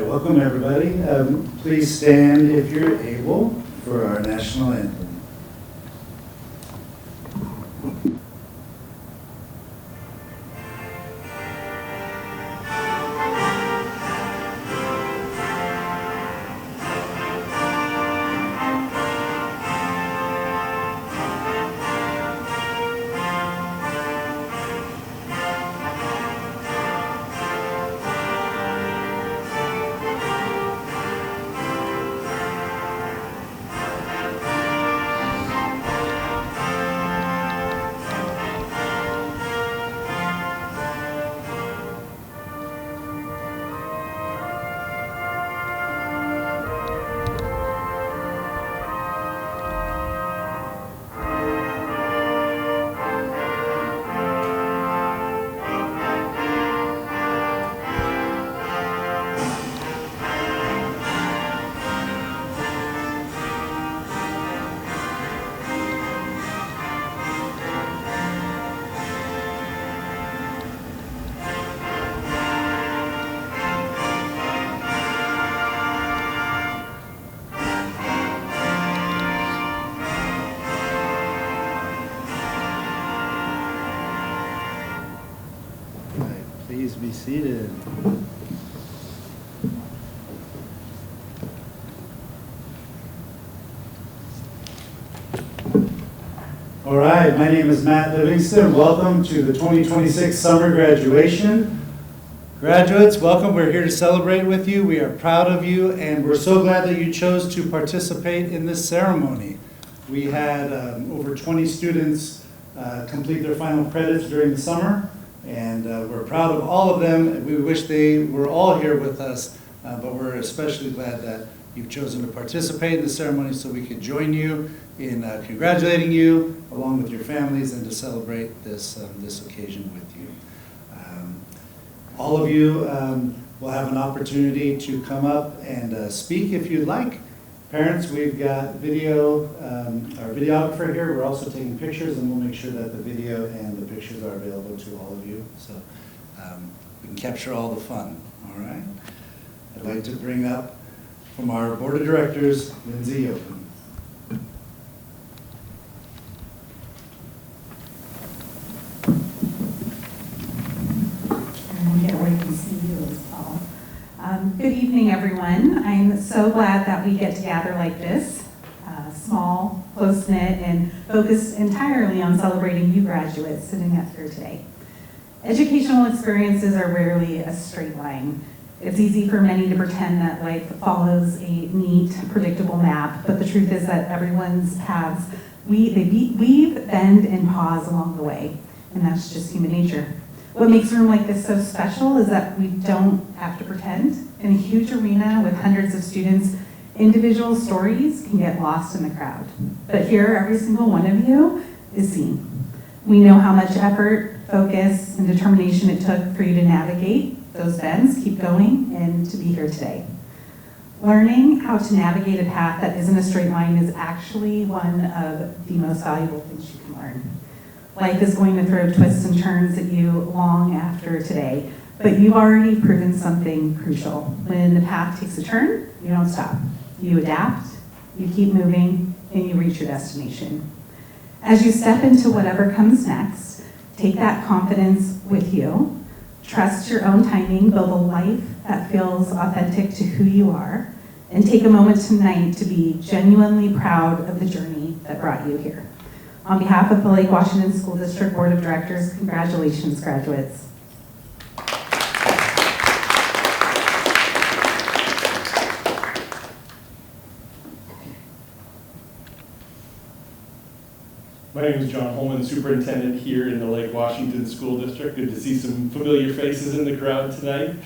Welcome everybody. Please stand if you're able for our national anthem. Please be seated. All right, my name is Matt Livingston. Welcome to the 2026 summer graduation. Graduates, welcome. We're here to celebrate with you. We are proud of you, and we're so glad that you chose to participate in this ceremony. We had over 20 students complete their final credits during the summer. And we're proud of all of them. We wish they were all here with us, but we're especially glad that you've chosen to participate in the ceremony so we could join you in congratulating you along with your families and to celebrate this occasion with you. All of you will have an opportunity to come up and speak if you'd like. Parents, we've got video, our videographer here. We're also taking pictures, and we'll make sure that the video and the pictures are available to all of you, so we can capture all the fun, all right? I'd like to bring up from our board of directors, Lindsay Yoakum. I can't wait to see you as well. Good evening, everyone. I'm so glad that we get to gather like this, small, close-knit, and focused entirely on celebrating you graduates sitting up here today. Educational experiences are rarely a straight line. It's easy for many to pretend that life follows a neat, predictable map, but the truth is that everyone's paths, they weave, bend, and pause along the way, and that's just human nature. What makes a room like this so special is that we don't have to pretend. In a huge arena with hundreds of students, individual stories can get lost in the crowd. But here, every single one of you is seen. We know how much effort, focus, and determination it took for you to navigate those bends, keep going, and to be here today. Learning how to navigate a path that isn't a straight line is actually one of the most valuable things you can learn. Life is going to throw twists and turns at you long after today, but you've already proven something crucial. When the path takes a turn, you don't stop. You adapt, you keep moving, and you reach your destination. As you step into whatever comes next, take that confidence with you, trust your own timing, build a life that feels authentic to who you are, and take a moment tonight to be genuinely proud of the journey that that brought you here. On behalf of the Lake Washington School District Board of Directors, congratulations, graduates. My name is John Holman, Superintendent here in the Lake Washington School District. Good to see some familiar faces in the crowd tonight.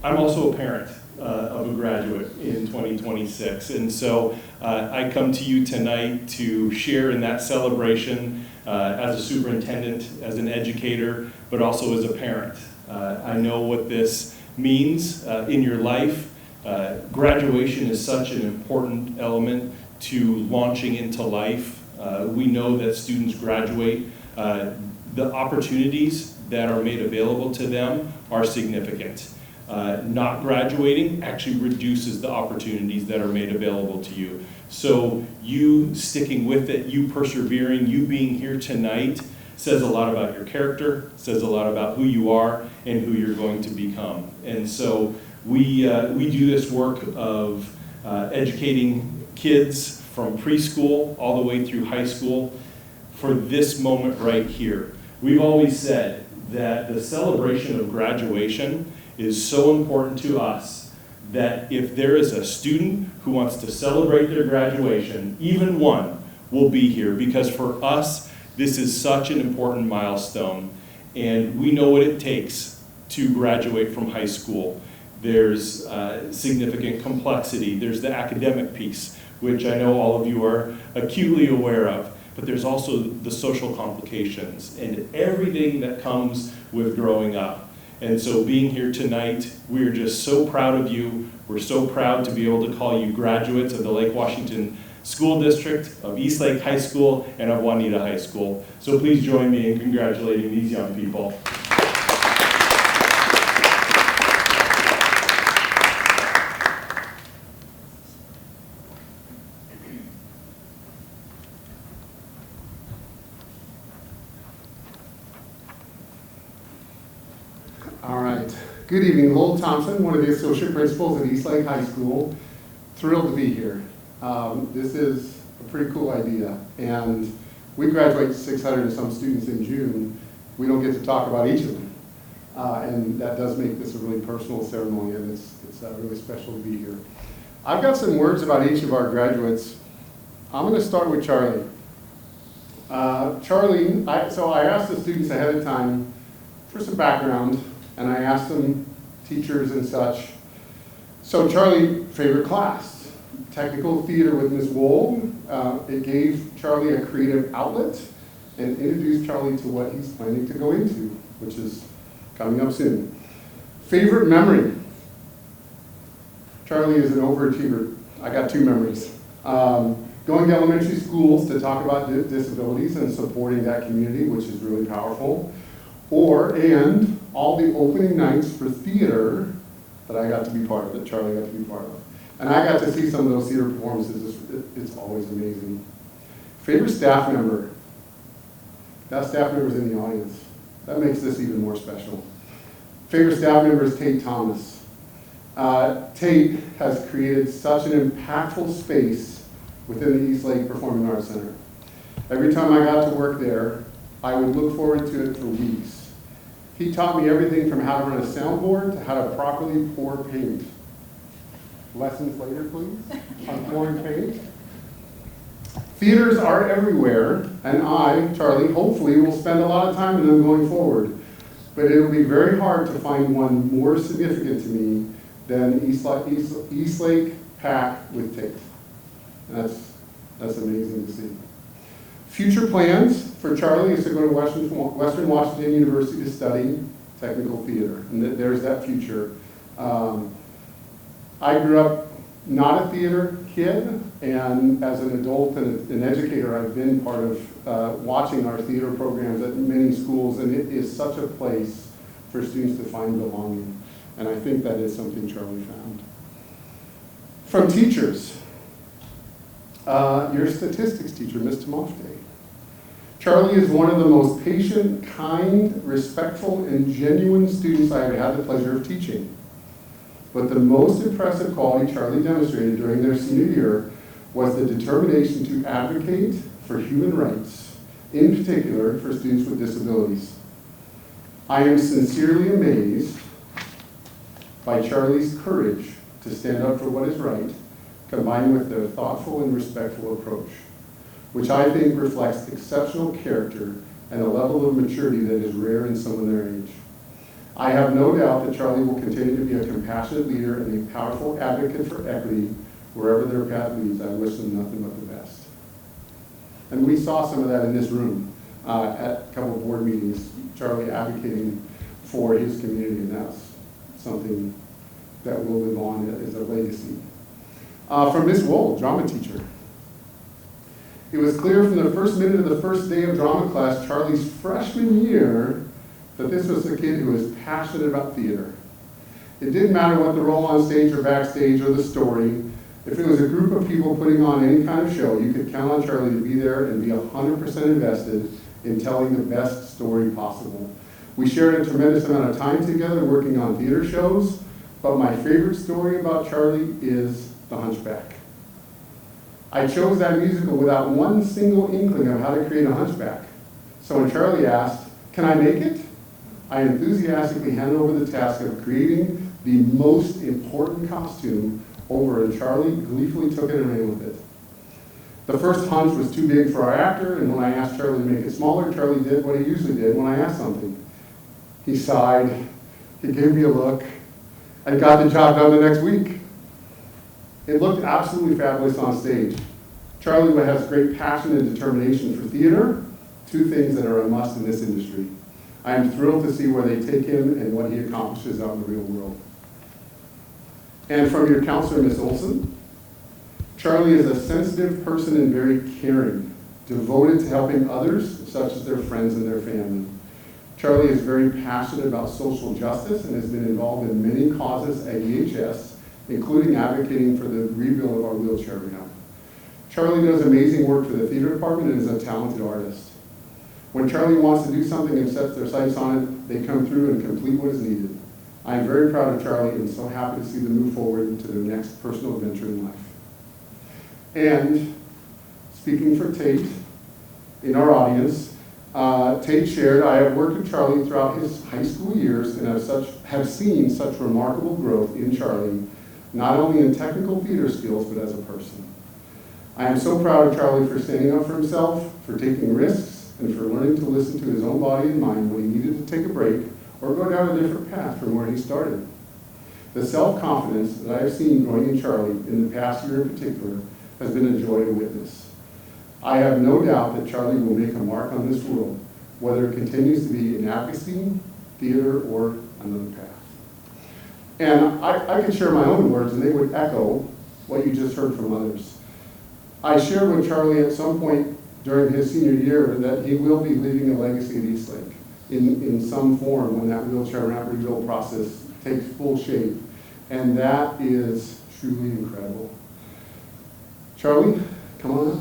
I'm also a parent of a graduate in 2026, and so I come to you tonight to share in that celebration as a superintendent, as an educator, but also as a parent. I know what this means in your life. Graduation is such an important element to launching into life. We know that students graduate. The opportunities that are made available to them are significant. Not graduating actually reduces the opportunities that are made available to you. So you sticking with it, you persevering, you being here tonight says a lot about your character, says a lot about who you are and who you're going to become. And so we do this work of educating kids from preschool all the way through high school for this moment right here. We've always said that the celebration of graduation is so important to us that if there is a student who wants to celebrate their graduation, even one will be here, because for us, this is such an important milestone, and we know what it takes to graduate from high school. There's significant complexity. There's the academic piece, which I know all of you are acutely aware of, but there's also the social complications and everything that comes with growing up. And so being here tonight, we're just so proud of you. We're so proud to be able to call you graduates of the Lake Washington School District, of Eastlake High School, and of Juanita High School. So please join me in congratulating these young people. All right. Good evening. Lowell Thompson, one of the associate principals at Eastlake High School. Thrilled to be here. This is a pretty cool idea, and we graduate 600 and some students in June. We don't get to talk about each of them, and that does make this a really personal ceremony, and it's really special to be here. I've got some words about each of our graduates. I'm going to start with Charlie. Charlie, so I asked the students ahead of time for some background, and I asked them, teachers and such. So Charlie, favorite class? Technical theater with Ms. Wohl. It gave Charlie a creative outlet and introduced Charlie to what he's planning to go into, which is coming up soon. Favorite memory? Charlie is an overachiever. I got two memories. Going to elementary schools to talk about disabilities and supporting that community, which is really powerful. And all the opening nights for theater that I got to be part of, that Charlie got to be part of. And I got to see some of those theater performances. It's always amazing. Favorite staff member? That staff member's in the audience. That makes this even more special. Favorite staff member is Tate Thomas. Tate has created such an impactful space within the Eastlake Performing Arts Center. Every time I got to work there, I would look forward to it for weeks. He taught me everything from how to run a soundboard to how to properly pour paint. Lessons later, please, on pouring paint. Theaters are everywhere, and I, Charlie, hopefully will spend a lot of time in them going forward. But it will be very hard to find one more significant to me than Eastlake PAC with Tate. And that's amazing to see. Future plans for Charlie is to go to Western Washington University to study technical theater, and there's that future. I grew up not a theater kid, and as an adult and an educator, I've been part of watching our theater programs at many schools, and it is such a place for students to find belonging, and I think that is something Charlie found. From teachers, your statistics teacher, Ms. Tamofte. Charlie is one of the most patient, kind, respectful, and genuine students I have had the pleasure of teaching. But the most impressive quality Charlie demonstrated during their senior year was the determination to advocate for human rights, in particular for students with disabilities. I am sincerely amazed by Charlie's courage to stand up for what is right, combined with their thoughtful and respectful approach, which I think reflects exceptional character and a level of maturity that is rare in someone their age. I have no doubt that Charlie will continue to be a compassionate leader and a powerful advocate for equity wherever their path leads. I wish them nothing but the best. And we saw some of that in this room at a couple of board meetings, Charlie advocating for his community, and that's something that will live on as a legacy. From Miss Wool, drama teacher. It was clear from the first minute of the first day of drama class, Charlie's freshman year, that this was a kid who was passionate about theater. It didn't matter what the role on stage or backstage or the story. If it was a group of people putting on any kind of show, you could count on Charlie to be there and be 100% invested in telling the best story possible. We shared a tremendous amount of time together working on theater shows, but my favorite story about Charlie is The Hunchback. I chose that musical without one single inkling of how to create a hunchback. So when Charlie asked, "Can I make it?" I enthusiastically handed over the task of creating the most important costume over, and Charlie gleefully took it and ran with it. The first hunch was too big for our actor, and when I asked Charlie to make it smaller, Charlie did what he usually did when I asked something. He sighed, he gave me a look, and got the job done the next week. It looked absolutely fabulous on stage. Charlie has great passion and determination for theater, two things that are a must in this industry. I am thrilled to see where they take him and what he accomplishes out in the real world. And from your counselor, Miss Olson, Charlie is a sensitive person and very caring, devoted to helping others, such as their friends and their family. Charlie is very passionate about social justice and has been involved in many causes at EHS, including advocating for the rebuild of our wheelchair ramp. Charlie does amazing work for the theater department and is a talented artist. When Charlie wants to do something and sets their sights on it, they come through and complete what is needed. I am very proud of Charlie and so happy to see them move forward to their next personal adventure in life. And speaking for Tate, in our audience, Tate shared, "I have worked with Charlie throughout his high school years and have seen such remarkable growth in Charlie, not only in technical theater skills, but as a person. I am so proud of Charlie for standing up for himself, for taking risks, and for learning to listen to his own body and mind when he needed to take a break or go down a different path from where he started. The self-confidence that I have seen growing in Charlie in the past year in particular has been a joy to witness. I have no doubt that Charlie will make a mark on this world, whether it continues to be in advocacy, theater, or another path." And I could share my own words and they would echo what you just heard from others. I shared with Charlie at some point during his senior year that he will be leaving a legacy at Eastlake in some form when that wheelchair ramp rebuild process takes full shape. And that is truly incredible. Charlie, come on up.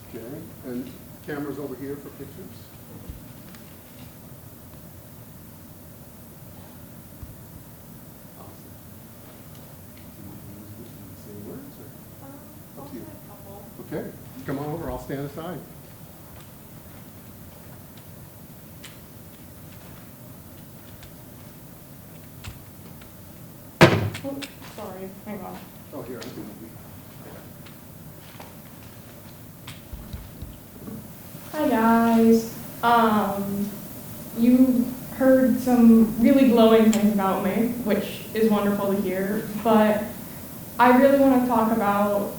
Okay, and cameras over here for pictures. Okay, come on over, I'll stand aside. Oh, sorry, hang on. Oh, here, I can help you. Hi guys. You heard some really glowing things about me, which is wonderful to hear, but I really want to talk about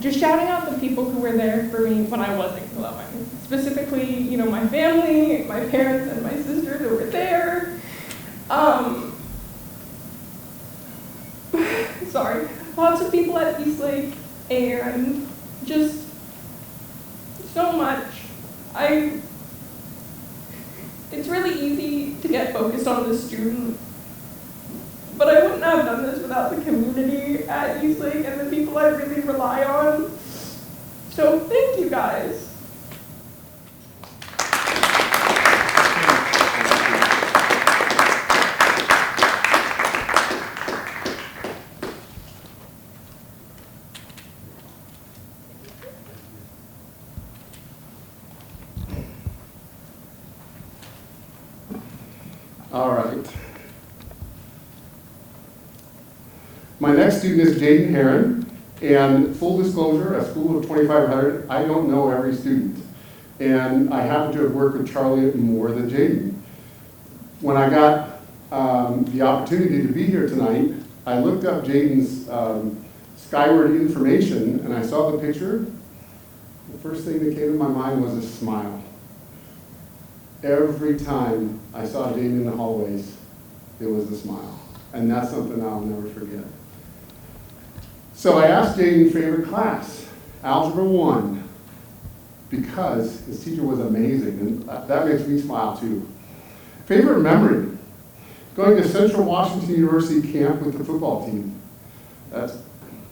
just shouting out the people who were there for me when I wasn't glowing. Specifically, you know, my family, my parents, and my sisters who were there. Sorry, lots of people at Eastlake, and just so much. It's really easy to get focused on the student, but I wouldn't have done this without the community at Eastlake and the people I really rely on. So thank you guys. All right. My next student is Jaden Herron, and full disclosure, a school of 2,500, I don't know every student. And I happen to have worked with Charlie more than Jaden. When I got the opportunity to be here tonight, I looked up Jaden's Skyward information, and I saw the picture. The first thing that came to my mind was a smile. Every time I saw Jaden in the hallways, it was a smile. And that's something I'll never forget. So I asked Jaden's favorite class, Algebra 1, because his teacher was amazing, and that makes me smile too. Favorite memory, going to Central Washington University camp with the football team. That's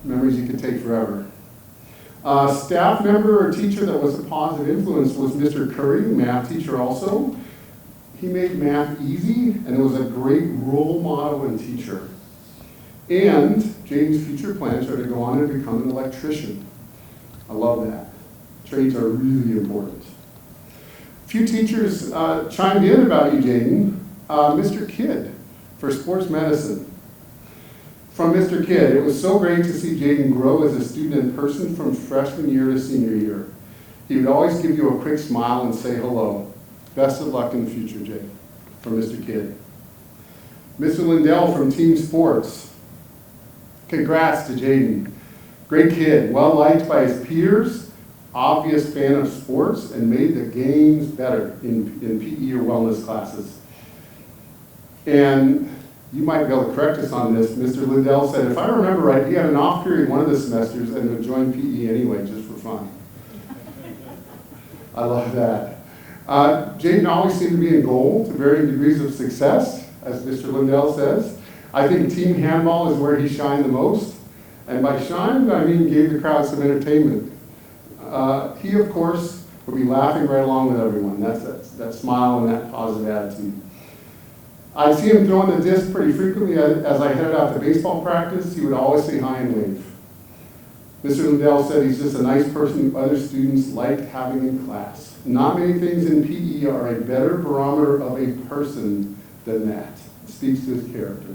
memories you could take forever. Staff member or teacher that was a positive influence was Mr. Curry, math teacher also. He made math easy and was a great role model and teacher. And Jaden's future plans are to go on and become an electrician. I love that. Trades are really important. A few teachers chimed in about you, Jaden. Mr. Kidd for sports medicine. From Mr. Kidd, it was so great to see Jaden grow as a student in person from freshman year to senior year. He would always give you a quick smile and say hello. Best of luck in the future, Jaden. From Mr. Kidd. Mr. Lindell from Team Sports. Congrats to Jaden. Great kid, well liked by his peers, obvious fan of sports, and made the games better in PE or wellness classes. And you might be able to correct us on this. Mr. Lindell said, if I remember right, he had an off period one of the semesters and would join PE anyway, just for fun. I love that. Jaden always seemed to be in goal to varying degrees of success, as Mr. Lindell says. I think team handball is where he shined the most. And by shined, I mean gave the crowd some entertainment. He, of course, would be laughing right along with everyone. That's that smile and that positive attitude. I see him throwing the disc pretty frequently as I headed out to baseball practice. He would always say hi and wave. Mr. Lindell said he's just a nice person who other students liked having in class. Not many things in PE are a better barometer of a person than that. It speaks to his character.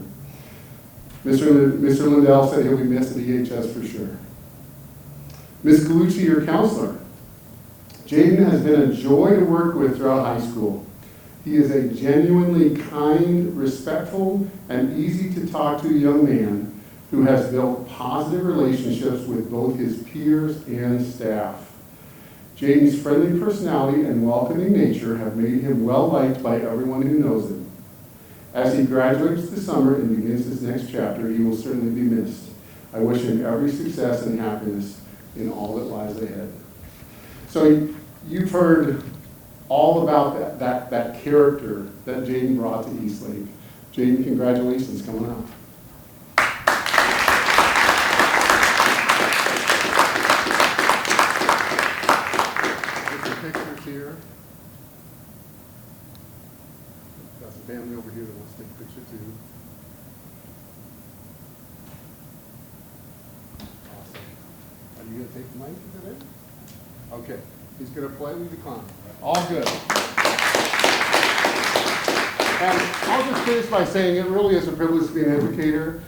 Mr. Lindell said he'll be missed at EHS for sure. Ms. Galucci, your counselor. Jaden has been a joy to work with throughout high school. He is a genuinely kind, respectful, and easy to talk to young man who has built positive relationships with both his peers and staff. Jaden's friendly personality and welcoming nature have made him well liked by everyone who knows him. As he graduates this summer and begins his next chapter, he will certainly be missed. I wish him every success and happiness in all that lies ahead. So you've heard all about that character that Jaden brought to Eastlake. Jaden, congratulations coming up. Get some pictures here. Got some family over here that wants to take a picture too. Awesome. Are you going to take the mic today? Okay. He's going to politely decline. All good. And I'll just finish by saying it really is a privilege to be an educator.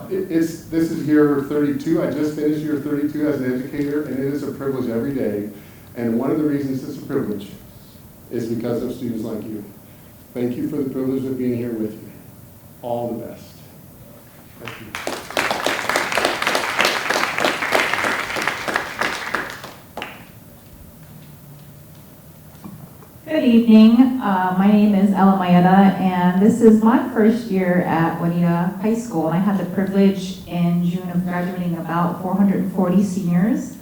This is year 32. I just finished year 32 as an educator, and it is a privilege every day. And one of the reasons it's a privilege is because of students like you. Thank you for the privilege of being here with you. All the best. Thank you. Good evening. My name is Ella Mayeda, and this is my first year at Juanita High School. And I had the privilege in June of graduating about 440 seniors.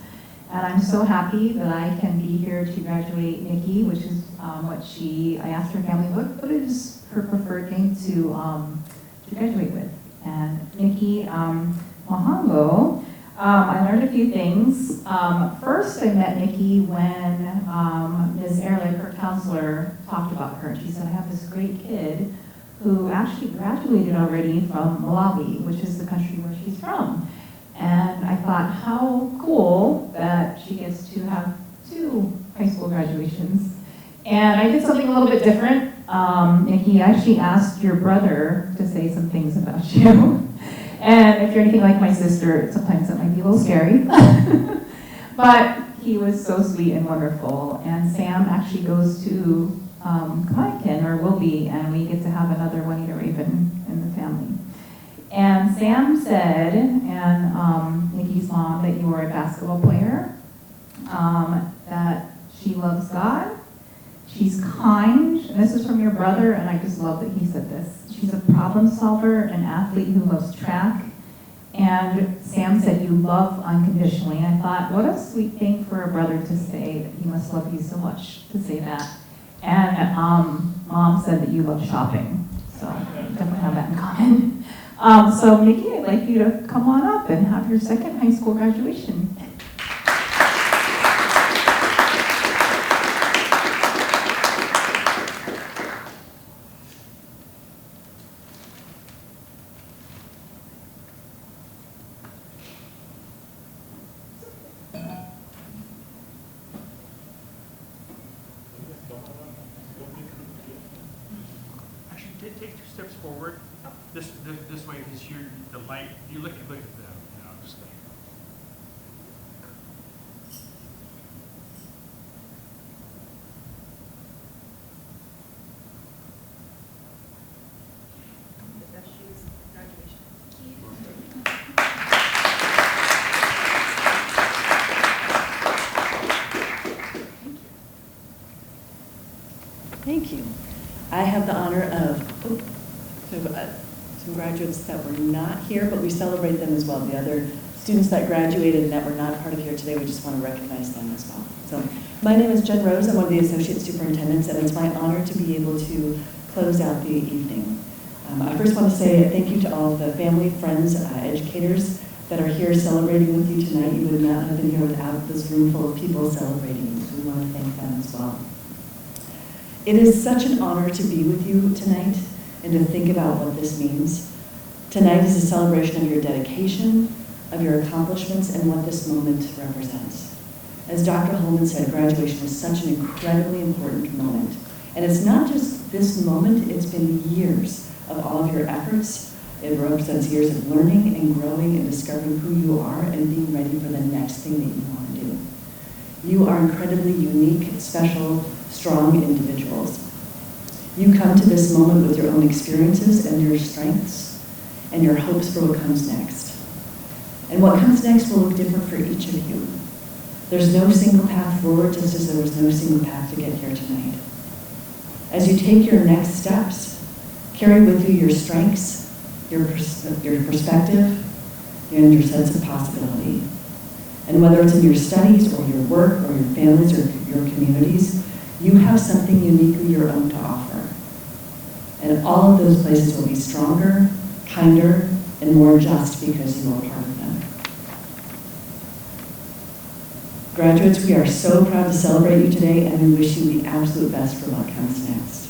And I'm so happy that I can be here to graduate Nikki, which is I asked her family what is her preferred name to graduate with. And Nikki Mahango. I learned a few things. First, I met Nikki when Ms. Ehrlich, her counselor, talked about her. And she said, I have this great kid who actually graduated already from Malawi, which is the country where she's from. And I thought, how cool that she gets to have 2 high school graduations. And I did something a little bit different. Nikki actually asked your brother to say some things about you. And if you're anything like my sister, sometimes that might be a little scary. But he was so sweet and wonderful. And Sam actually goes to Connecticut, or will be, and we get to have another Juanita Raven in the family. And Sam said, and Nikki's mom, that you are a basketball player, that she loves God, she's kind, and this is from your brother, and I just love that he said this. She's a problem solver, an athlete who loves track, and Sam said you love unconditionally. And I thought, what a sweet thing for a brother to say, that he must love you so much to say that. And mom said that you love shopping, so definitely have that in common. So Nikki, I'd like you to come on up and have your second high school graduation. Actually, take 2 steps forward. This way, because you're the light. You look at them. You know, just like. Thank you. I have the honor of some graduates that were not here, but we celebrate them as well. The other students that graduated and that were not part of here today, we just want to recognize them as well. So my name is Jen Rose. I'm one of the associate superintendents, and it's my honor to be able to close out the evening. I first want to say thank you to all of the family, friends, educators that are here celebrating with you tonight. You would not have been here without this room full of people celebrating you, so we want to thank them as well. It is such an honor to be with you tonight and to think about what this means. Tonight is a celebration of your dedication, of your accomplishments, and what this moment represents. As Dr. Holman said, graduation is such an incredibly important moment. And it's not just this moment, it's been years of all of your efforts. It represents years of learning and growing and discovering who you are and being ready for the next thing that you want to do. You are incredibly unique, special, strong individuals. You come to this moment with your own experiences and your strengths and your hopes for what comes next. And what comes next will look different for each of you. There's no single path forward, just as there was no single path to get here tonight. As you take your next steps, carry with you your strengths, your perspective, and your sense of possibility. And whether it's in your studies or your work or your families or your communities, you have something uniquely your own to offer. And all of those places will be stronger, kinder, and more just because you are part of them. Graduates, we are so proud to celebrate you today, and we wish you the absolute best for what comes next.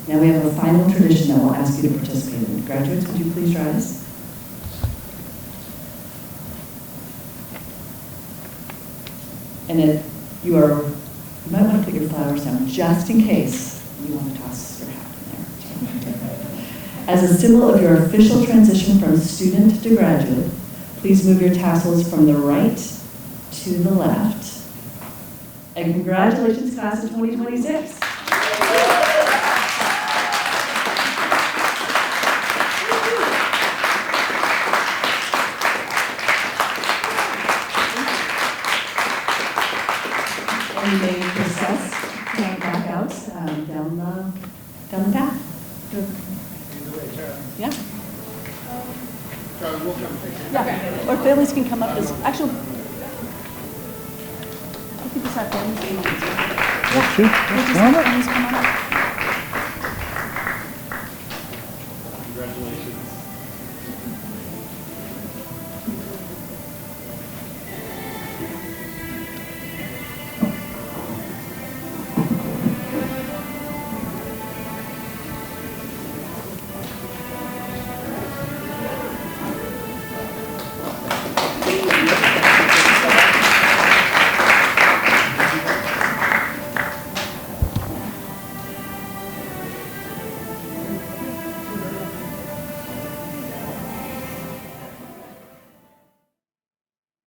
Now we have a final tradition that we'll ask you to participate in. Graduates, would you please rise? And you might want to put your flowers down just in case you want to toss your hat in there. As a symbol of your official transition from student to graduate, please move your tassels from the right to the left. And congratulations, class of 2026. And you may process going back out down the path. Yeah. Yeah. Or families can come up as actually. I think it's our families. Yeah. Sure. Families come on up.